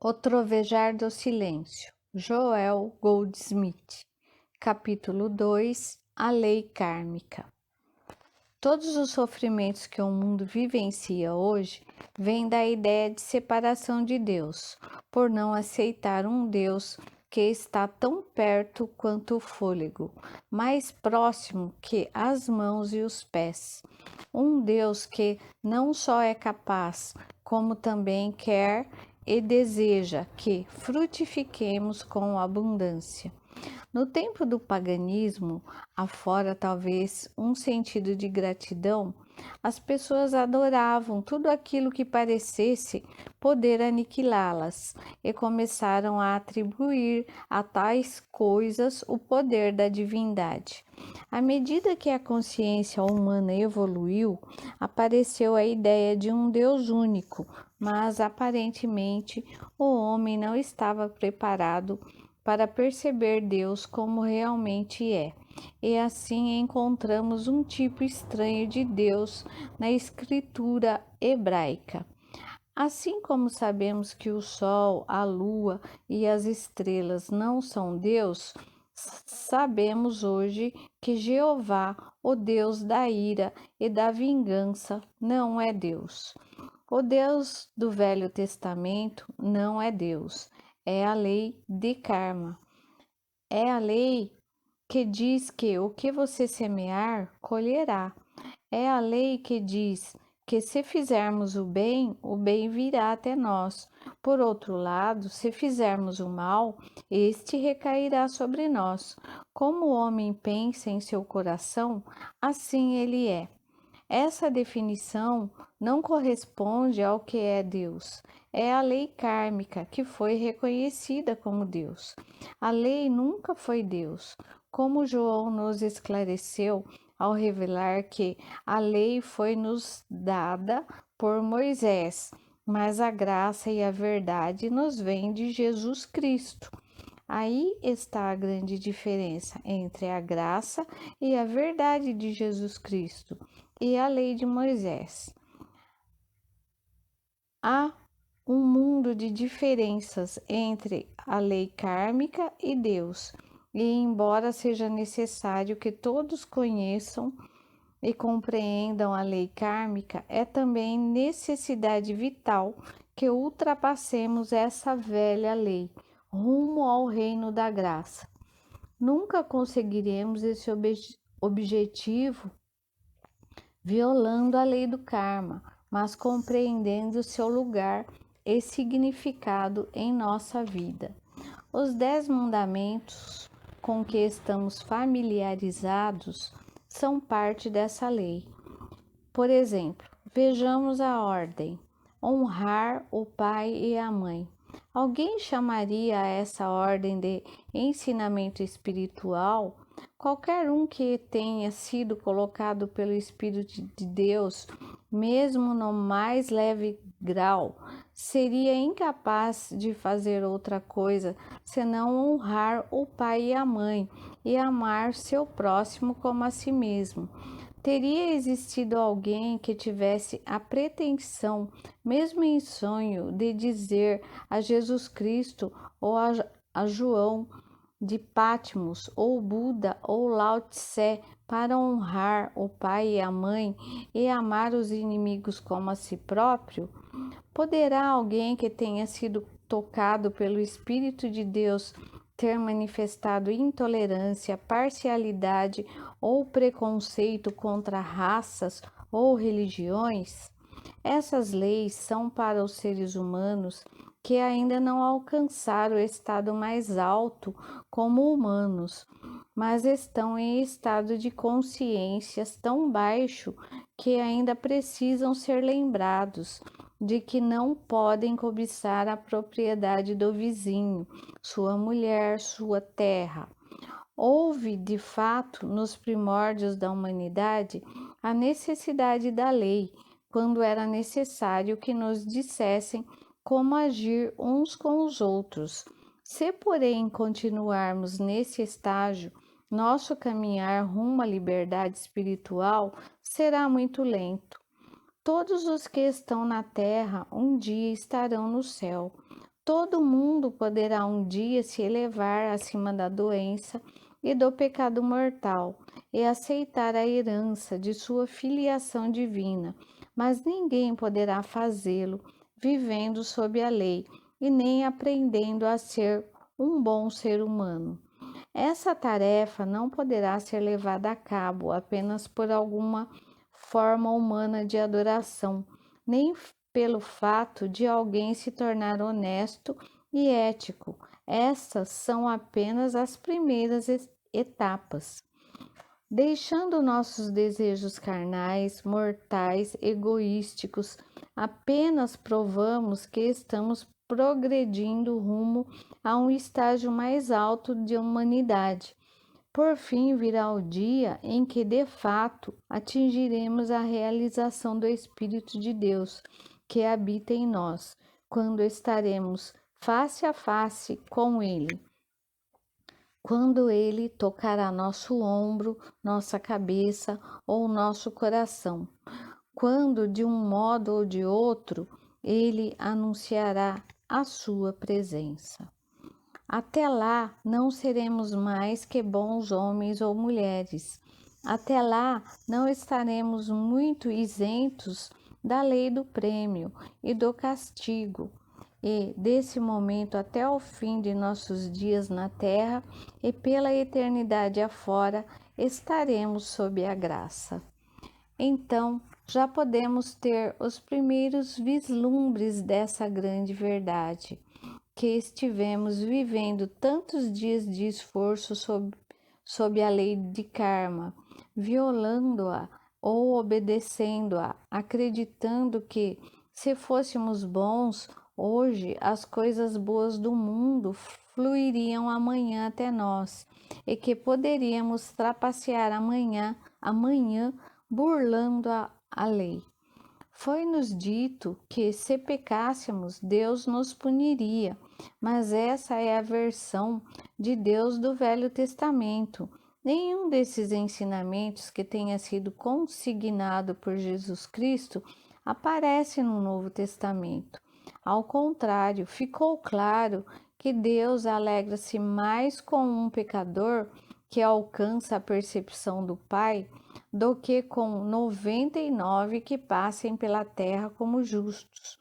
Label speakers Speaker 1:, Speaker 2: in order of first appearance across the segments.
Speaker 1: O Trovejar do Silêncio, Joel Goldsmith. Capítulo 2. A Lei Kármica. Todos os sofrimentos que o mundo vivencia hoje vêm da ideia de separação de Deus, por não aceitar um Deus que está tão perto quanto o fôlego, mais próximo que as mãos e os pés. Um Deus que não só é capaz, como também quer e deseja que frutifiquemos com abundância. No tempo do paganismo, afora talvez um sentido de gratidão, as pessoas adoravam tudo aquilo que parecesse poder aniquilá-las e começaram a atribuir a tais coisas o poder da divindade. À medida que a consciência humana evoluiu, apareceu a ideia de um Deus único, mas aparentemente o homem não estava preparado para perceber Deus como realmente é. E assim encontramos um tipo estranho de Deus na escritura hebraica. Assim como sabemos que o Sol, a Lua e as estrelas não são Deus, sabemos hoje que Jeová, o Deus da ira e da vingança, não é Deus. O Deus do Velho Testamento não é Deus, é a lei de karma. É a lei que diz que o que você semear, colherá. É a lei que diz que se fizermos o bem virá até nós. Por outro lado, se fizermos o mal, este recairá sobre nós. Como o homem pensa em seu coração, assim ele é. Essa definição não corresponde ao que é Deus. É a lei kármica que foi reconhecida como Deus. A lei nunca foi Deus, como João nos esclareceu ao revelar que a lei foi nos dada por Moisés, mas a graça e a verdade nos vêm de Jesus Cristo. Aí está a grande diferença entre a graça e a verdade de Jesus Cristo e a lei de Moisés. Há um mundo de diferenças entre a lei kármica e Deus, e embora seja necessário que todos conheçam e compreendam a lei kármica, é também necessidade vital que ultrapassemos essa velha lei rumo ao reino da graça. Nunca conseguiremos esse objetivo violando a lei do karma, mas compreendendo seu lugar e significado em nossa vida. Os 10 mandamentos com que estamos familiarizados são parte dessa lei. Por exemplo, vejamos a ordem: honrar o pai e a mãe. Alguém chamaria essa ordem de ensinamento espiritual? Qualquer um que tenha sido colocado pelo Espírito de Deus, mesmo no mais leve grau, seria incapaz de fazer outra coisa senão honrar o pai e a mãe e amar seu próximo como a si mesmo. Teria existido alguém que tivesse a pretensão, mesmo em sonho, de dizer a Jesus Cristo ou a João de Patmos, ou Buda ou Lao Tse, para honrar o pai e a mãe e amar os inimigos como a si próprio? Poderá alguém que tenha sido tocado pelo Espírito de Deus ter manifestado intolerância, parcialidade ou preconceito contra raças ou religiões? Essas leis são para os seres humanos que ainda não alcançaram o estado mais alto como humanos, mas estão em estado de consciências tão baixo que ainda precisam ser lembrados de que não podem cobiçar a propriedade do vizinho, sua mulher, sua terra. Houve, de fato, nos primórdios da humanidade, a necessidade da lei, quando era necessário que nos dissessem como agir uns com os outros. Se, porém, continuarmos nesse estágio, nosso caminhar rumo à liberdade espiritual será muito lento. Todos os que estão na terra um dia estarão no céu. Todo mundo poderá um dia se elevar acima da doença e do pecado mortal e aceitar a herança de sua filiação divina, mas ninguém poderá fazê-lo vivendo sob a lei e nem aprendendo a ser um bom ser humano. Essa tarefa não poderá ser levada a cabo apenas por alguma forma humana de adoração, nem pelo fato de alguém se tornar honesto e ético. Estas são apenas as primeiras etapas. Deixando nossos desejos carnais, mortais, egoísticos, apenas provamos que estamos progredindo rumo a um estágio mais alto de humanidade. Por fim, virá o dia em que, de fato, atingiremos a realização do Espírito de Deus que habita em nós, quando estaremos face a face com Ele. Quando Ele tocará nosso ombro, nossa cabeça ou nosso coração. Quando, de um modo ou de outro, Ele anunciará a sua presença. Até lá, não seremos mais que bons homens ou mulheres. Até lá, não estaremos muito isentos da lei do prêmio e do castigo. E, desse momento até o fim de nossos dias na terra e pela eternidade afora, estaremos sob a graça. Então, já podemos ter os primeiros vislumbres dessa grande verdade, que estivemos vivendo tantos dias de esforço sob a lei de karma, violando-a ou obedecendo-a, acreditando que, se fôssemos bons, hoje as coisas boas do mundo fluiriam amanhã até nós e que poderíamos trapacear amanhã burlando a lei. Foi-nos dito que, se pecássemos, Deus nos puniria, mas essa é a versão de Deus do Velho Testamento. Nenhum desses ensinamentos que tenha sido consignado por Jesus Cristo aparece no Novo Testamento. Ao contrário, ficou claro que Deus alegra-se mais com um pecador que alcança a percepção do Pai do que com 99 que passem pela terra como justos.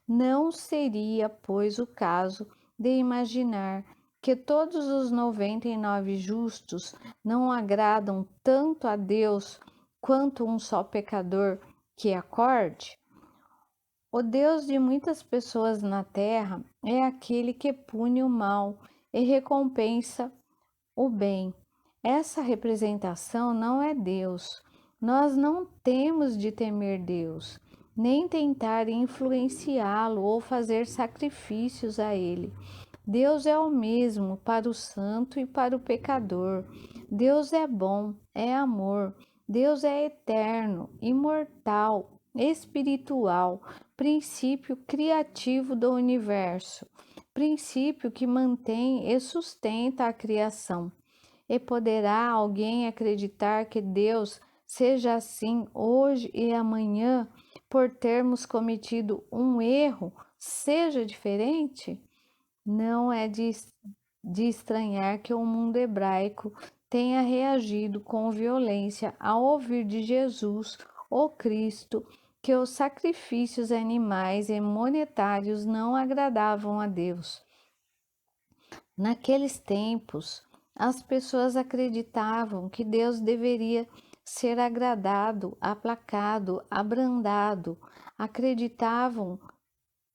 Speaker 1: Não seria, pois, o caso de imaginar que todos os 99 justos não agradam tanto a Deus quanto um só pecador que acorde? O Deus de muitas pessoas na terra é aquele que pune o mal e recompensa o bem. Essa representação não é Deus. Nós não temos de temer Deus, nem tentar influenciá-lo ou fazer sacrifícios a ele. Deus é o mesmo para o santo e para o pecador. Deus é bom, é amor. Deus é eterno, imortal, espiritual, princípio criativo do universo, princípio que mantém e sustenta a criação. E poderá alguém acreditar que Deus seja assim hoje e amanhã, por termos cometido um erro, seja diferente? Não é de estranhar que o mundo hebraico tenha reagido com violência ao ouvir de Jesus, o Cristo, que os sacrifícios animais e monetários não agradavam a Deus. Naqueles tempos, as pessoas acreditavam que Deus deveria ser agradado, aplacado, abrandado. Acreditavam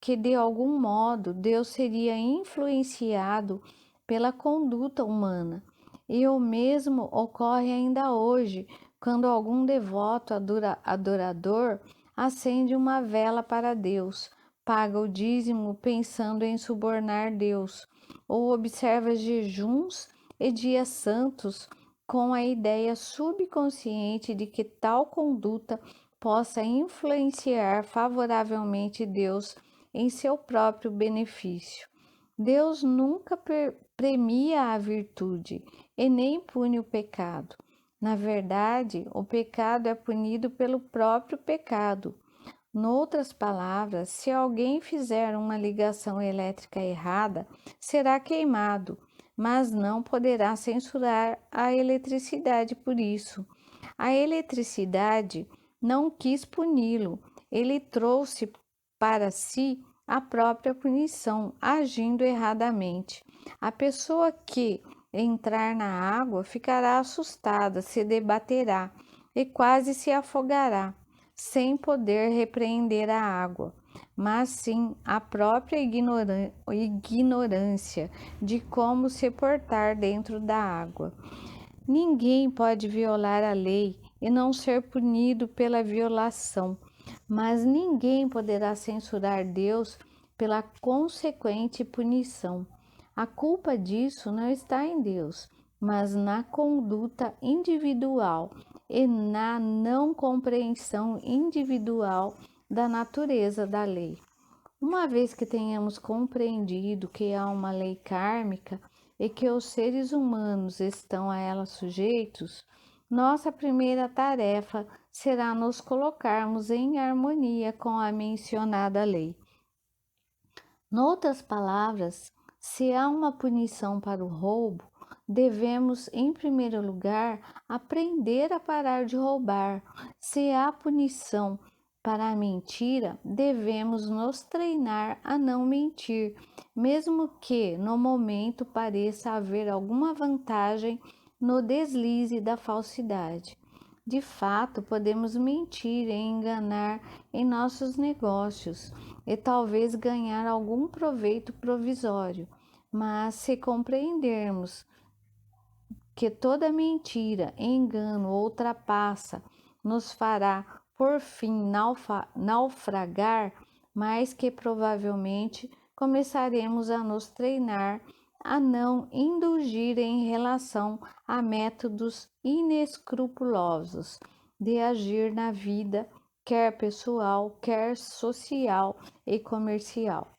Speaker 1: que, de algum modo, Deus seria influenciado pela conduta humana. E o mesmo ocorre ainda hoje, quando algum devoto adorador acende uma vela para Deus, paga o dízimo pensando em subornar Deus, ou observa jejuns e dias santos com a ideia subconsciente de que tal conduta possa influenciar favoravelmente Deus em seu próprio benefício. Deus nunca premia a virtude e nem pune o pecado. Na verdade, o pecado é punido pelo próprio pecado. Noutras palavras, se alguém fizer uma ligação elétrica errada, será queimado, mas não poderá censurar a eletricidade por isso. A eletricidade não quis puni-lo, ele trouxe para si a própria punição, agindo erradamente. A pessoa que entrar na água ficará assustada, se debaterá e quase se afogará, sem poder repreender a água, mas sim a própria ignorância de como se portar dentro da água. Ninguém pode violar a lei e não ser punido pela violação, mas ninguém poderá censurar Deus pela consequente punição. A culpa disso não está em Deus, mas na conduta individual e na não compreensão individual da natureza da lei. Uma vez que tenhamos compreendido que há uma lei kármica e que os seres humanos estão a ela sujeitos, nossa primeira tarefa será nos colocarmos em harmonia com a mencionada lei. Noutras palavras, se há uma punição para o roubo, devemos, em primeiro lugar, aprender a parar de roubar. Se há punição para a mentira, devemos nos treinar a não mentir, mesmo que no momento pareça haver alguma vantagem no deslize da falsidade. De fato, podemos mentir e enganar em nossos negócios e talvez ganhar algum proveito provisório, mas se compreendermos que toda mentira, engano ou trapaça nos fará, por fim, naufragar, mais que provavelmente começaremos a nos treinar a não indulgir em relação a métodos inescrupulosos de agir na vida, quer pessoal, quer social e comercial.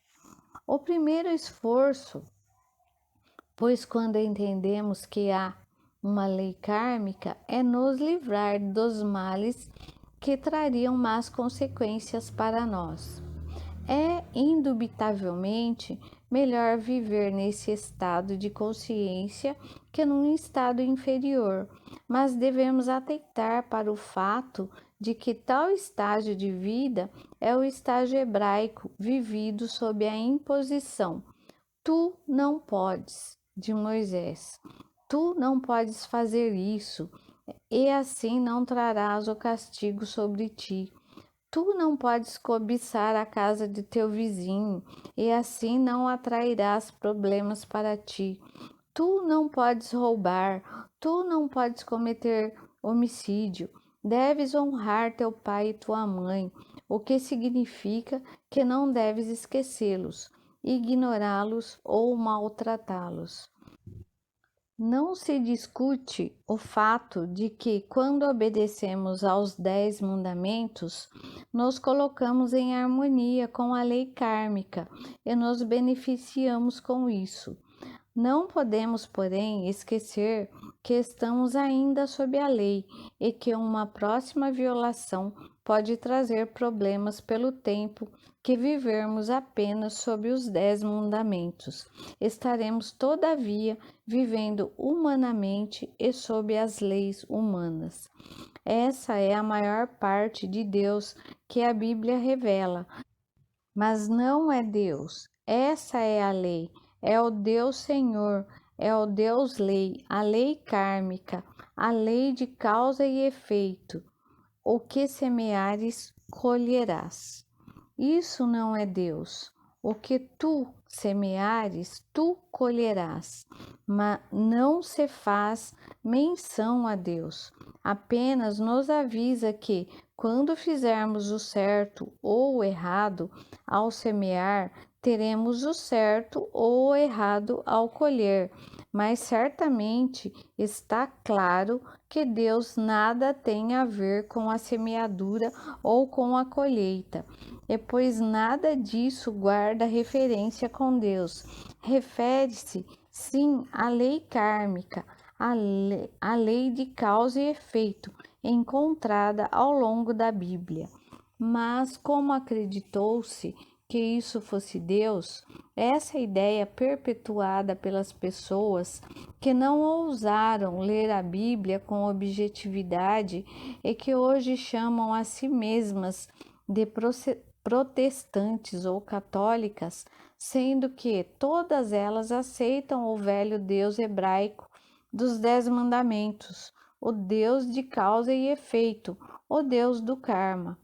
Speaker 1: O primeiro esforço, pois quando entendemos que há uma lei kármica, é nos livrar dos males que trariam más consequências para nós. É indubitavelmente melhor viver nesse estado de consciência que num estado inferior, mas devemos atentar para o fato de que tal estágio de vida é o estágio hebraico vivido sob a imposição. Tu não podes, de Moisés. Tu não podes fazer isso, e assim não trarás o castigo sobre ti. Tu não podes cobiçar a casa de teu vizinho, e assim não atrairás problemas para ti. Tu não podes roubar, tu não podes cometer homicídio. Deves honrar teu pai e tua mãe, o que significa que não deves esquecê-los, ignorá-los ou maltratá-los. Não se discute o fato de que, quando obedecemos aos 10 mandamentos, nos colocamos em harmonia com a lei kármica e nos beneficiamos com isso. Não podemos, porém, esquecer que estamos ainda sob a lei e que uma próxima violação pode trazer problemas pelo tempo que vivermos apenas sob os 10 mandamentos. Estaremos, todavia, vivendo humanamente e sob as leis humanas. Essa é a maior parte de Deus que a Bíblia revela, mas não é Deus. Essa é a lei. É o Deus Senhor, é o Deus Lei, a lei kármica, a lei de causa e efeito. O que semeares, colherás. Isso não é Deus. O que tu semeares, tu colherás. Mas não se faz menção a Deus. Apenas nos avisa que, quando fizermos o certo ou o errado ao semear, teremos o certo ou o errado ao colher, mas certamente está claro que Deus nada tem a ver com a semeadura ou com a colheita, e pois nada disso guarda referência com Deus. Refere-se, sim, à lei kármica, a lei de causa e efeito, encontrada ao longo da Bíblia. Mas como acreditou-se que isso fosse Deus, essa ideia perpetuada pelas pessoas que não ousaram ler a Bíblia com objetividade e que hoje chamam a si mesmas de protestantes ou católicas, sendo que todas elas aceitam o velho Deus hebraico dos 10 mandamentos, o Deus de causa e efeito, o Deus do karma.